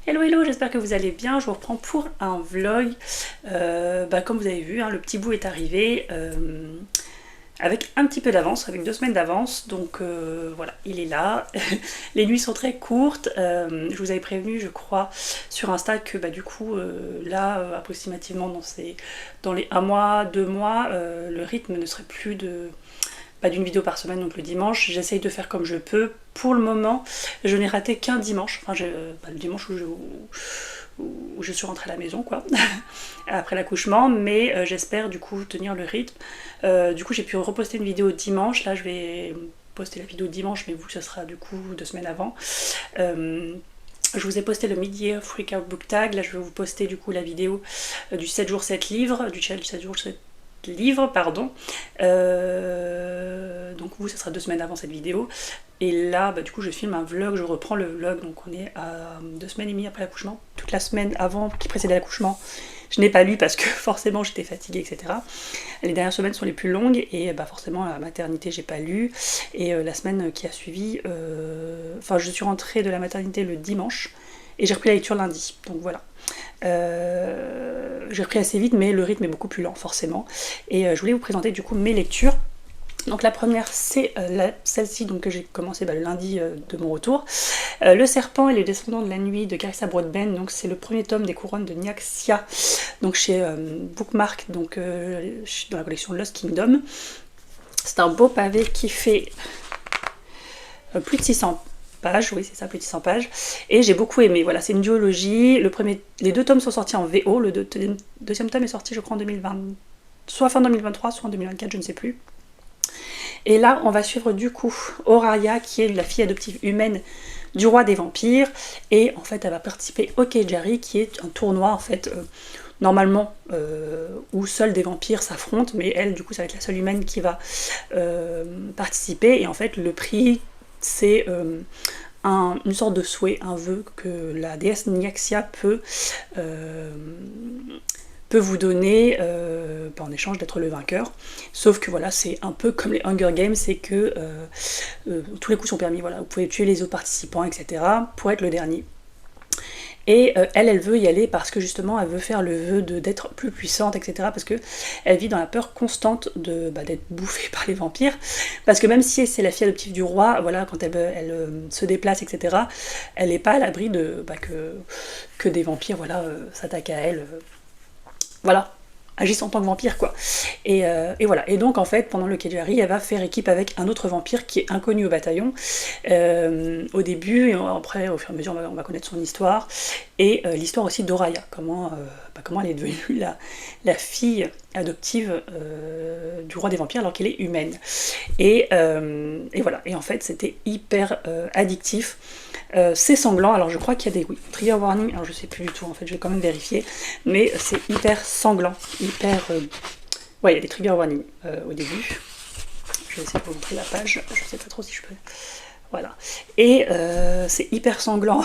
Hello hello, j'espère que vous allez bien, je vous reprends pour un vlog. Comme vous avez vu, hein, le petit bout est arrivé avec un petit peu d'avance, avec 2 semaines d'avance, donc voilà, il est là. Les nuits sont très courtes, je vous avais prévenu je crois sur Insta que du coup là approximativement dans les 1 mois, 2 mois, le rythme ne serait plus d'une vidéo par semaine, donc le dimanche. J'essaye de faire comme je peux. Pour le moment, je n'ai raté qu'un dimanche, le dimanche où je suis rentrée à la maison, quoi, après l'accouchement, mais j'espère du coup tenir le rythme. Du coup, j'ai pu reposter une vidéo dimanche. Là, je vais poster la vidéo dimanche, mais vous, ça sera du coup 2 semaines avant. Je vous ai posté le Mid-Year Freak Out Book Tag. Là, je vais vous poster du coup la vidéo du 7 jours 7 livres, du challenge 7 jours 7 livres, pardon. Donc vous, ça sera 2 semaines avant cette vidéo. Et là, du coup, je filme un vlog, je reprends le vlog, donc on est à 2 semaines et demie après l'accouchement. Toute la semaine avant, qui précédait l'accouchement, je n'ai pas lu parce que forcément j'étais fatiguée, etc. Les dernières semaines sont les plus longues et forcément à la maternité j'ai pas lu. Et la semaine qui a suivi, je suis rentrée de la maternité le dimanche et j'ai repris la lecture lundi, donc voilà. J'ai repris assez vite, mais le rythme est beaucoup plus lent forcément. Et je voulais vous présenter du coup mes lectures. Donc la première c'est celle-ci donc, que j'ai commencé le lundi de mon retour. Le serpent et les descendants de la nuit de Carissa Broadbent, donc c'est le premier tome des couronnes de Nyaxia, donc chez Bookmark, donc dans la collection Lost Kingdom. C'est un beau pavé qui fait plus de 600 pages, oui c'est ça, plus de 600 pages, et j'ai beaucoup aimé. Voilà, c'est une duologie. Les 2 tomes sont sortis en VO, le deuxième tome est sorti je crois en 2020, soit fin 2023, soit en 2024, je ne sais plus. Et là, on va suivre du coup Oraria, qui est la fille adoptive humaine du roi des vampires, et en fait elle va participer au Kejari, qui est un tournoi en fait normalement où seuls des vampires s'affrontent, mais elle du coup ça va être la seule humaine qui va participer, et en fait le prix c'est une sorte de souhait, un vœu que la déesse Nyaxia peut vous donner en échange d'être le vainqueur. Sauf que voilà, c'est un peu comme les Hunger Games, c'est que tous les coups sont permis, voilà, vous pouvez tuer les autres participants, etc. pour être le dernier. Et elle veut y aller parce que justement elle veut faire le vœu d'être plus puissante, etc. Parce que elle vit dans la peur constante d'être bouffée par les vampires. Parce que même si c'est la fille adoptive du roi, voilà, quand elle se déplace, etc., elle n'est pas à l'abri que des vampires s'attaquent à elle. Voilà, agissent en tant que vampire, quoi. Et voilà. Et donc en fait, pendant le Kejari, elle va faire équipe avec un autre vampire qui est inconnu au bataillon au début, et après au fur et à mesure on va connaître son histoire, et l'histoire aussi d'Oraya, comment elle est devenue la fille adoptive du roi des vampires alors qu'elle est humaine. Et voilà, et en fait c'était hyper addictif. C'est sanglant, alors je crois qu'il y a des trigger warning, alors je sais plus du tout en fait, je vais quand même vérifier, mais c'est hyper sanglant, hyper... Ouais, il y a des trigger warnings au début. Je vais essayer de vous montrer la page, je sais pas trop si je peux... Voilà. Et c'est hyper sanglant.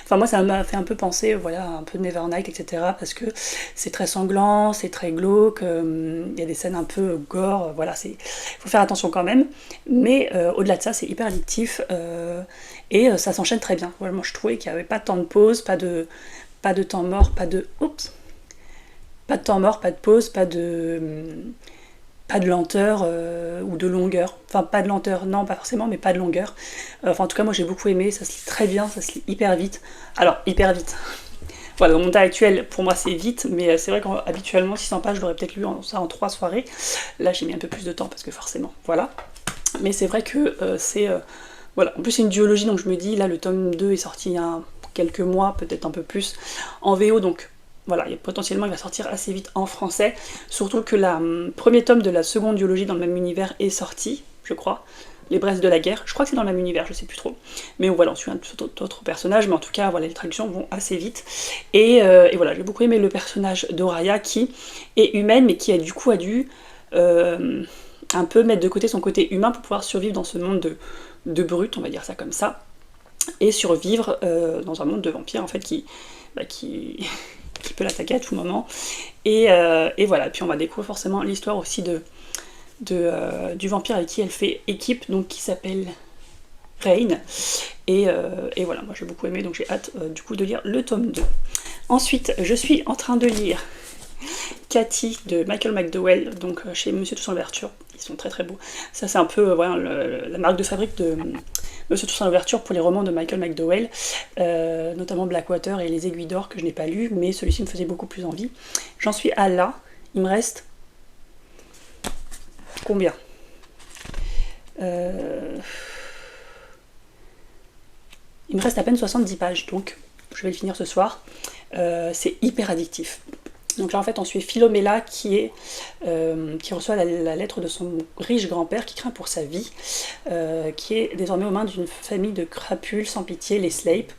Enfin moi ça m'a fait un peu penser, voilà, un peu de Nevernight, etc. Parce que c'est très sanglant, c'est très glauque, il y a des scènes un peu gore, voilà, faut faire attention quand même. Mais au-delà de ça, c'est hyper addictif et ça s'enchaîne très bien. Voilà, moi je trouvais qu'il n'y avait pas tant de pause, pas de temps mort, pas de temps mort, pas de pause, pas de lenteur ou de longueur. Enfin, pas de lenteur, non, pas forcément, mais pas de longueur. En tout cas, moi j'ai beaucoup aimé, ça se lit très bien, ça se lit hyper vite. Alors, hyper vite. Voilà, dans mon temps actuel, pour moi c'est vite, mais c'est vrai qu'habituellement, 600 pages, je l'aurais peut-être lu ça en 3 soirées. Là, j'ai mis un peu plus de temps, parce que forcément, voilà. Mais c'est vrai que voilà, en plus c'est une duologie, donc je me dis, là, le tome 2 est sorti il y a quelques mois, peut-être un peu plus, en VO, donc... Voilà, potentiellement il va sortir assez vite en français, surtout que le premier tome de la seconde duologie dans le même univers est sorti, je crois, les Braises de la guerre, je crois que c'est dans le même univers, je sais plus trop, mais voilà, on suit d'autres personnages, mais en tout cas, voilà, les traductions vont assez vite, et voilà, j'ai beaucoup aimé le personnage d'Oraya qui est humaine, mais qui du coup a dû un peu mettre de côté son côté humain pour pouvoir survivre dans ce monde de brutes, on va dire ça comme ça, et survivre dans un monde de vampires, en fait, qui peut l'attaquer à tout moment, et voilà, puis on va découvrir forcément l'histoire aussi du vampire avec qui elle fait équipe, donc qui s'appelle Rain. Et voilà, moi j'ai beaucoup aimé, donc j'ai hâte du coup de lire le tome 2. Ensuite, je suis en train de lire Cathy de Michael McDowell, donc chez Monsieur Toussaint l'Ouverture. Ils sont très très beaux. Ça c'est un peu voilà, la marque de fabrique de Monsieur Toussaint l'Ouverture pour les romans de Michael McDowell, notamment Blackwater et Les Aiguilles d'Or que je n'ai pas lu, mais celui-ci me faisait beaucoup plus envie. J'en suis à là, il me reste combien Il me reste à peine 70 pages, donc je vais le finir ce soir. C'est hyper addictif. Donc là en fait on suit Philomela qui reçoit la lettre de son riche grand-père qui craint pour sa vie, qui est désormais aux mains d'une famille de crapules sans pitié, les Slape.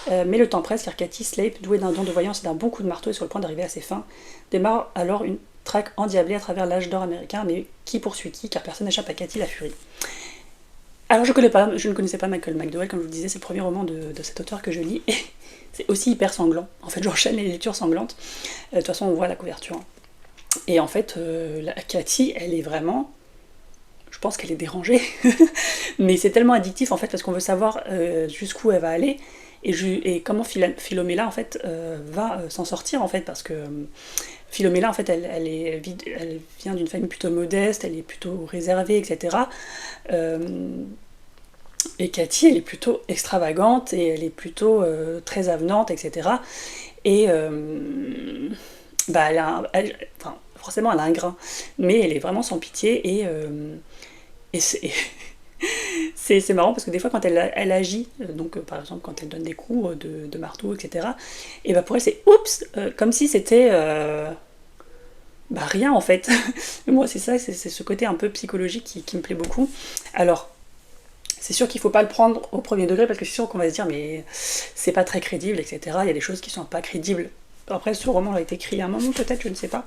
Mais le temps presse car Cathy Slape, douée d'un don de voyance et d'un bon coup de marteau et sur le point d'arriver à ses fins, démarre alors une traque endiablée à travers l'âge d'or américain, mais qui poursuit qui car personne n'échappe à Cathy la furie. Alors je ne connaissais pas Michael McDowell, comme je vous disais, c'est le premier roman de cet auteur que je lis, et c'est aussi hyper sanglant. En fait j'enchaîne les lectures sanglantes, de toute façon on voit la couverture. Et en fait, Cathy, elle est vraiment... Je pense qu'elle est dérangée, mais c'est tellement addictif en fait, parce qu'on veut savoir jusqu'où elle va aller, et comment Philomela en fait va s'en sortir en fait, parce que Philomela en fait elle vient d'une famille plutôt modeste, elle est plutôt réservée, etc. Et Cathy elle est plutôt extravagante et elle est plutôt très avenante, etc. Et forcément elle a un grain, mais elle est vraiment sans pitié et c'est marrant parce que des fois quand elle agit, donc par exemple quand elle donne des coups de marteau, etc., et bah pour elle c'est oups, comme si c'était rien en fait. Moi c'est ça, c'est ce côté un peu psychologique qui me plaît beaucoup. Alors c'est sûr qu'il faut pas le prendre au premier degré parce que c'est sûr qu'on va se dire mais c'est pas très crédible, etc. Il y a des choses qui sont pas crédibles. Après ce roman a été écrit à un moment peut-être, je ne sais pas.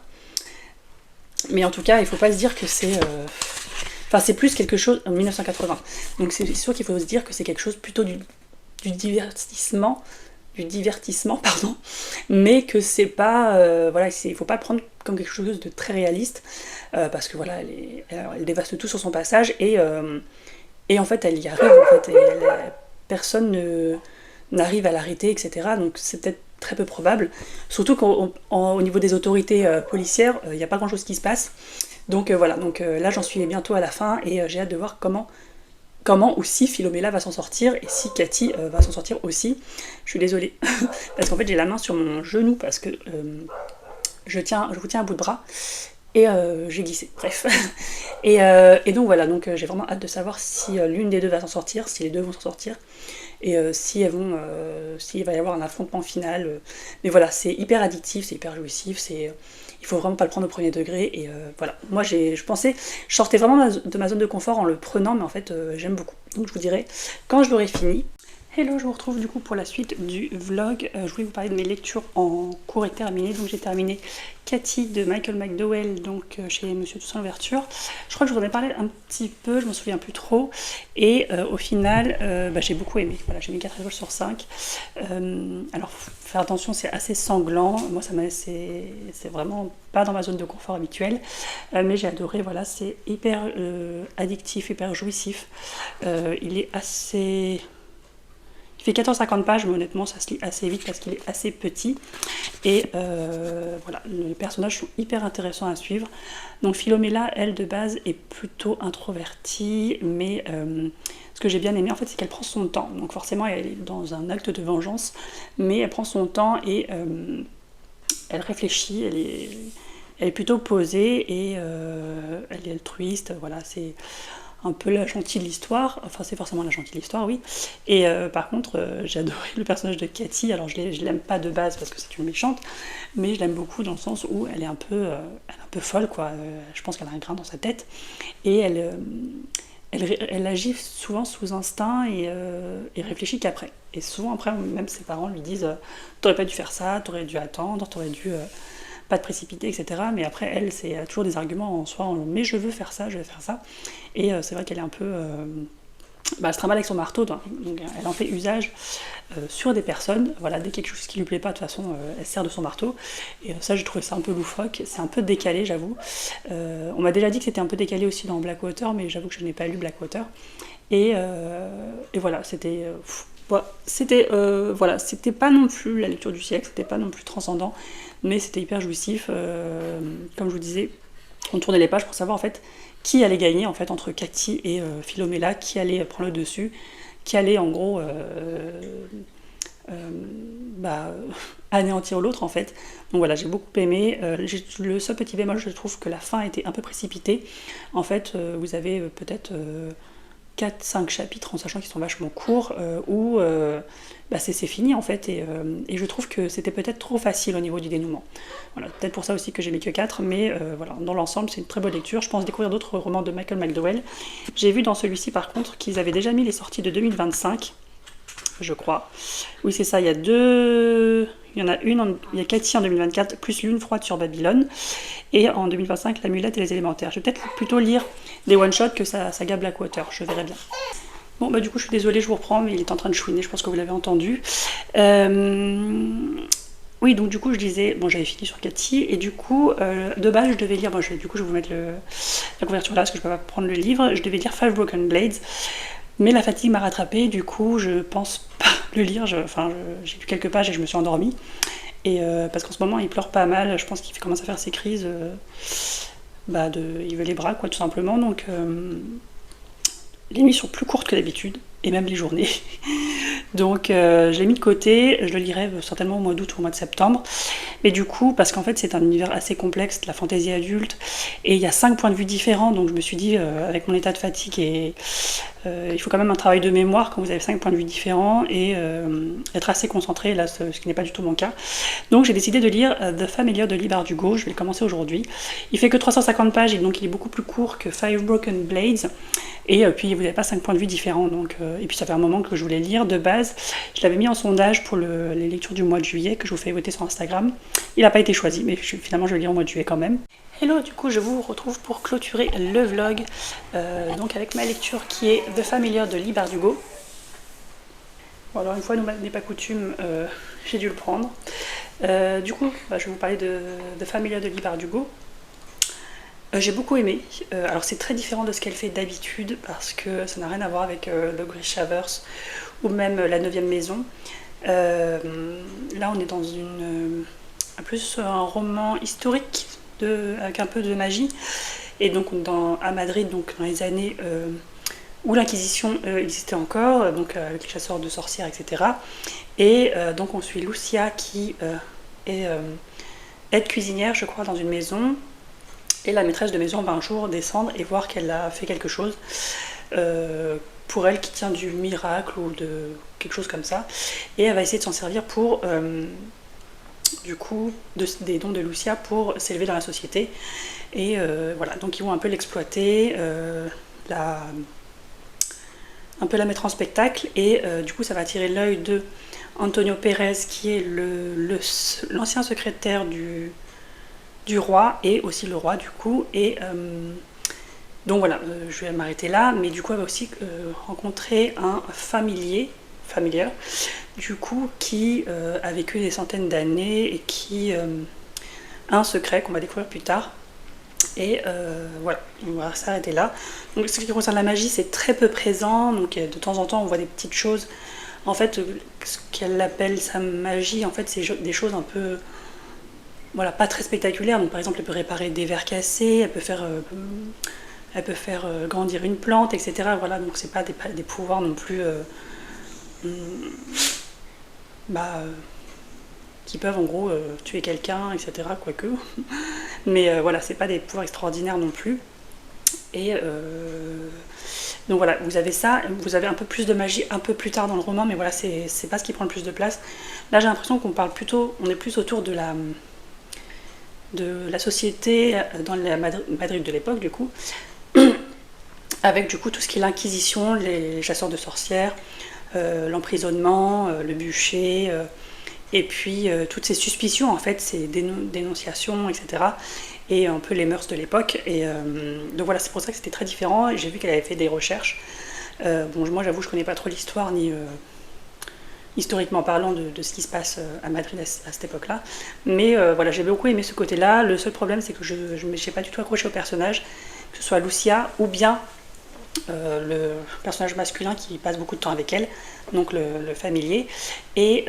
Mais en tout cas il faut pas se dire que c'est... Enfin, c'est plus quelque chose en 1980. Donc c'est sûr qu'il faut se dire que c'est quelque chose plutôt du divertissement, pardon, mais que c'est pas, voilà, il faut pas le prendre comme quelque chose de très réaliste, parce que voilà, elle dévaste tout sur son passage et en fait elle y arrive en fait, et personne n'arrive à l'arrêter, etc. Donc c'est peut-être très peu probable, surtout qu'au niveau des autorités policières, il n'y a pas grand-chose qui se passe. Donc voilà, là j'en suis bientôt à la fin et j'ai hâte de voir comment ou si Philomela va s'en sortir et si Cathy va s'en sortir aussi. Je suis désolée, parce qu'en fait j'ai la main sur mon genou parce que je vous tiens à bout de bras et j'ai glissé, bref. Et donc voilà, j'ai vraiment hâte de savoir si l'une des deux va s'en sortir, si les deux vont s'en sortir, et s'il va y avoir un affrontement final. Mais voilà, c'est hyper addictif, c'est hyper jouissif, il faut vraiment pas le prendre au premier degré, et voilà. Moi je sortais vraiment de ma zone de confort en le prenant, mais en fait j'aime beaucoup. Donc je vous dirai quand je l'aurai fini. Hello, je vous retrouve du coup pour la suite du vlog. Je voulais vous parler de mes lectures en cours et terminées. Donc j'ai terminé Cathy de Michael McDowell, donc chez Monsieur Toussaint l'Ouverture. Je crois que je vous en ai parlé un petit peu, je m'en souviens plus trop. Et au final, j'ai beaucoup aimé. Voilà, j'ai mis 4 étoiles sur 5. Alors, faire attention, c'est assez sanglant. Moi, c'est vraiment pas dans ma zone de confort habituelle. Mais j'ai adoré, voilà, c'est hyper addictif, hyper jouissif. Il est assez... Il fait 14,50 pages, mais honnêtement ça se lit assez vite parce qu'il est assez petit. Et voilà, les personnages sont hyper intéressants à suivre. Donc Philomela, elle de base, est plutôt introvertie, mais ce que j'ai bien aimé en fait, c'est qu'elle prend son temps. Donc forcément, elle est dans un acte de vengeance, mais elle prend son temps et elle réfléchit, elle est plutôt posée et elle est altruiste. Voilà, c'est un peu la gentille de l'histoire, enfin c'est forcément la gentille de l'histoire, oui. Et par contre, j'ai adoré le personnage de Cathy. Alors je l'aime pas de base parce que c'est une méchante, mais je l'aime beaucoup dans le sens où elle est un peu folle, quoi. Je pense qu'elle a un grain dans sa tête, et elle agit souvent sous instinct et réfléchit qu'après. Et souvent après, même ses parents lui disent t'aurais pas dû faire ça, t'aurais dû attendre, t'aurais dû pas te précipiter, etc. Mais après, elle, c'est toujours des arguments en soi, mais je veux faire ça, et c'est vrai qu'elle est un peu se trimballe avec son marteau, donc elle en fait usage sur des personnes. Voilà, dès quelque chose qui lui plaît pas, de toute façon, elle sert de son marteau. Et ça, j'ai trouvé ça un peu loufoque. C'est un peu décalé, j'avoue. On m'a déjà dit que c'était un peu décalé aussi dans Blackwater, mais j'avoue que je n'ai pas lu Blackwater. Et voilà, c'était pas non plus la lecture du siècle, c'était pas non plus transcendant, mais c'était hyper jouissif. Comme je vous disais, on tournait les pages pour savoir en fait qui allait gagner en fait entre Cathy et Philomela, qui allait prendre le dessus, qui allait en gros anéantir l'autre en fait. Donc voilà, j'ai beaucoup aimé. Le seul petit bémol, je trouve que la fin était un peu précipitée. En fait, vous avez peut-être 4-5 chapitres, en sachant qu'ils sont vachement courts, où c'est fini en fait, et je trouve que c'était peut-être trop facile au niveau du dénouement. Voilà, peut-être pour ça aussi que j'ai mis que 4, mais voilà, dans l'ensemble c'est une très bonne lecture. Je pense découvrir d'autres romans de Michael McDowell. J'ai vu dans celui-ci par contre qu'ils avaient déjà mis les sorties de 2025, je crois. Oui, c'est ça, il y a deux... Il y en a une, il y a Cathy en 2024, plus Lune froide sur Babylone. Et en 2025, l'amulette et les élémentaires. Je vais peut-être plutôt lire des one-shots que ça saga Blackwater, je verrai bien. Bon, du coup, je suis désolée, je vous reprends, mais il est en train de chouiner, je pense que vous l'avez entendu. Oui, donc du coup, je disais, j'avais fini sur Cathy, et du coup, de base, je devais lire, je vais vous mettre la couverture là, parce que je peux pas prendre le livre, je devais lire Five Broken Blades, mais la fatigue m'a rattrapée, du coup, je pense pas le lire, j'ai lu quelques pages et je me suis endormie, et parce qu'en ce moment, il pleure pas mal, je pense qu'il commence à faire ses crises, il veut les bras, quoi, tout simplement, donc les nuits sont plus courtes que d'habitude, et même les journées. Donc je l'ai mis de côté, je le lirai certainement au mois d'août ou au mois de septembre. Mais du coup, parce qu'en fait c'est un univers assez complexe, de la fantaisie adulte, et il y a 5 points de vue différents, donc je me suis dit, avec mon état de fatigue, il faut quand même un travail de mémoire quand vous avez 5 points de vue différents, et être assez concentré, là, ce qui n'est pas du tout mon cas. Donc j'ai décidé de lire The Familiar de Leigh Bardugo, je vais le commencer aujourd'hui. Il fait que 350 pages, et donc il est beaucoup plus court que Five Broken Blades, et puis vous n'avez pas 5 points de vue différents, donc, et puis ça fait un moment que je voulais lire. De base, je l'avais mis en sondage pour les lectures du mois de juillet, que je vous fais voter sur Instagram. Il n'a pas été choisi, mais finalement je vais le lire au mois de juillet quand même. Hello, du coup je vous retrouve pour clôturer le vlog, donc avec ma lecture qui est The Familiar de Leigh Bardugo. Bon, alors une fois n'est pas coutume, j'ai dû le prendre. Du coup, je vais vous parler de The Familiar de Leigh Bardugo. J'ai beaucoup aimé. Alors c'est très différent de ce qu'elle fait d'habitude parce que ça n'a rien à voir avec The Grey Shavers ou même La 9e maison. Là on est dans plus un roman historique avec un peu de magie, et donc à Madrid, donc dans les années où l'Inquisition existait encore, donc avec les chasseurs de sorcières, etc. Et donc on suit Lucia qui est aide cuisinière, je crois, dans une maison. Et la maîtresse de maison va un jour descendre et voir qu'elle a fait quelque chose pour elle qui tient du miracle ou de quelque chose comme ça. Et elle va essayer de s'en servir pour, du coup, des dons de Lucia pour s'élever dans la société. Et voilà, donc ils vont un peu l'exploiter, un peu la mettre en spectacle. Et du coup, ça va attirer l'œil de Antonio Pérez, qui est l'ancien secrétaire du roi, et aussi le roi du coup, et donc voilà, je vais m'arrêter là, mais du coup elle va aussi rencontrer un familier du coup qui a vécu des centaines d'années et qui a un secret qu'on va découvrir plus tard, et voilà, on va s'arrêter là. Donc ce qui concerne la magie, c'est très peu présent, donc de temps en temps on voit des petites choses, en fait ce qu'elle appelle sa magie, en fait c'est des choses un peu, voilà, pas très spectaculaire. Donc par exemple elle peut réparer des verres cassés, elle peut faire grandir une plante, etc. Voilà, donc c'est pas des pouvoirs non plus qui peuvent en gros tuer quelqu'un, etc. Quoique. Mais voilà, c'est pas des pouvoirs extraordinaires non plus. Et donc voilà, vous avez ça, vous avez un peu plus de magie un peu plus tard dans le roman, mais voilà, c'est pas ce qui prend le plus de place. Là j'ai l'impression qu'on est plus autour de la société dans la Madrid de l'époque, du coup, avec du coup tout ce qui est l'Inquisition, les chasseurs de sorcières, l'emprisonnement, le bûcher, et puis toutes ces suspicions, en fait, ces dénonciations, etc., et un peu les mœurs de l'époque. Et donc voilà, c'est pour ça que c'était très différent, et j'ai vu qu'elle avait fait des recherches Bon, moi j'avoue, je connais pas trop l'histoire, ni historiquement parlant de ce qui se passe à Madrid à cette époque-là. Mais voilà, j'ai beaucoup aimé ce côté-là. Le seul problème, c'est que je ne m'ai pas du tout accroché au personnage, que ce soit Lucia ou bien le personnage masculin qui passe beaucoup de temps avec elle, donc le familier. Et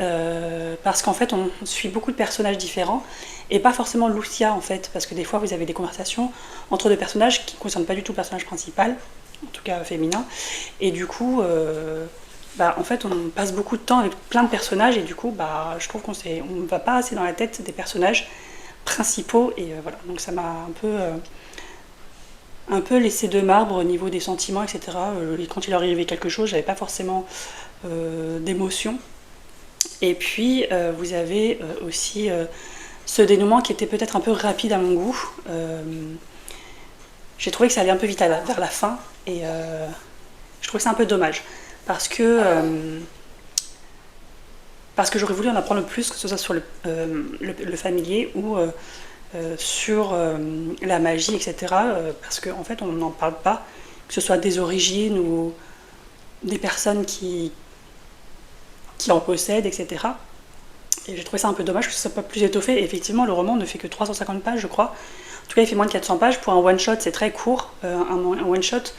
parce qu'en fait, on suit beaucoup de personnages différents, et pas forcément Lucia en fait, parce que des fois, vous avez des conversations entre deux personnages qui ne concernent pas du tout le personnage principal, en tout cas féminin. Et du coup, en fait, on passe beaucoup de temps avec plein de personnages, et du coup, je trouve qu'on ne va pas assez dans la tête des personnages principaux, et voilà. Donc ça m'a un peu laissé de marbre au niveau des sentiments, etc. Quand il leur arrivait quelque chose, j'avais pas forcément d'émotion. Et puis, vous avez aussi ce dénouement qui était peut-être un peu rapide à mon goût. J'ai trouvé que ça allait un peu vite vers la fin, et je trouvais que c'est un peu dommage. Parce que j'aurais voulu en apprendre plus, que ce soit sur le familier ou sur la magie, etc. Parce qu'en fait, on n'en parle pas, que ce soit des origines ou des personnes qui en possèdent, etc. Et j'ai trouvé ça un peu dommage que ce soit pas plus étoffé. Et effectivement, le roman ne fait que 350 pages, je crois. En tout cas, il fait moins de 400 pages. Pour un one-shot, c'est très court. Un one-shot,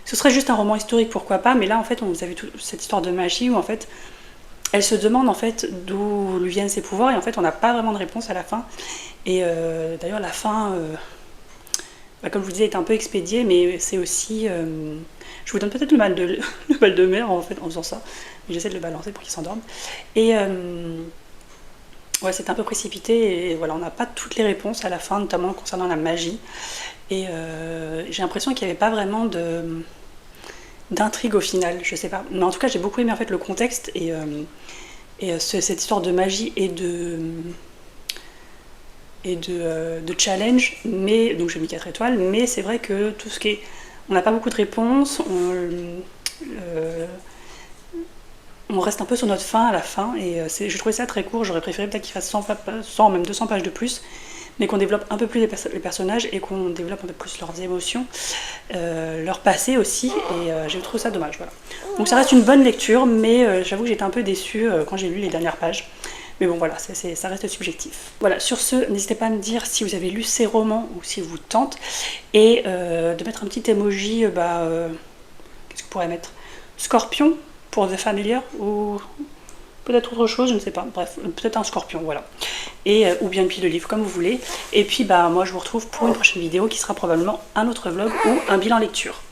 ce serait juste un roman historique, pourquoi pas. Mais là, en fait, vous avez toute cette histoire de magie où, en fait, elle se demande en fait d'où lui viennent ses pouvoirs, et en fait on n'a pas vraiment de réponse à la fin. Et d'ailleurs la fin, comme je vous disais, est un peu expédiée, mais c'est aussi... je vous donne peut-être le mal de mer en fait en faisant ça, mais j'essaie de le balancer pour qu'il s'endorme. Et ouais, c'est un peu précipité, et voilà, on n'a pas toutes les réponses à la fin, notamment concernant la magie. Et j'ai l'impression qu'il n'y avait pas vraiment d'intrigue au final, je sais pas. Mais en tout cas, j'ai beaucoup aimé en fait le contexte et cette histoire de magie et de challenge. Mais donc j'ai mis 4 étoiles, mais c'est vrai que tout ce qui est, on n'a pas beaucoup de réponses, on reste un peu sur notre faim à la fin, et je trouvais ça très court. J'aurais préféré peut-être qu'il fasse 100, même 200 pages de plus, mais qu'on développe un peu plus les personnages, et qu'on développe un peu plus leurs émotions, leur passé aussi, et j'ai trouvé ça dommage, voilà. Donc ça reste une bonne lecture, mais j'avoue que j'étais un peu déçue quand j'ai lu les dernières pages. Mais bon voilà, ça reste subjectif. Voilà, sur ce, n'hésitez pas à me dire si vous avez lu ces romans ou si vous tentent, et de mettre un petit emoji, qu'est-ce que je pourrais mettre, Scorpion pour The Familiar, ou peut-être autre chose, je ne sais pas, bref, peut-être un scorpion, voilà. Et, ou bien une pile de livres, comme vous voulez. Et puis moi je vous retrouve pour une prochaine vidéo qui sera probablement un autre vlog ou un bilan lecture.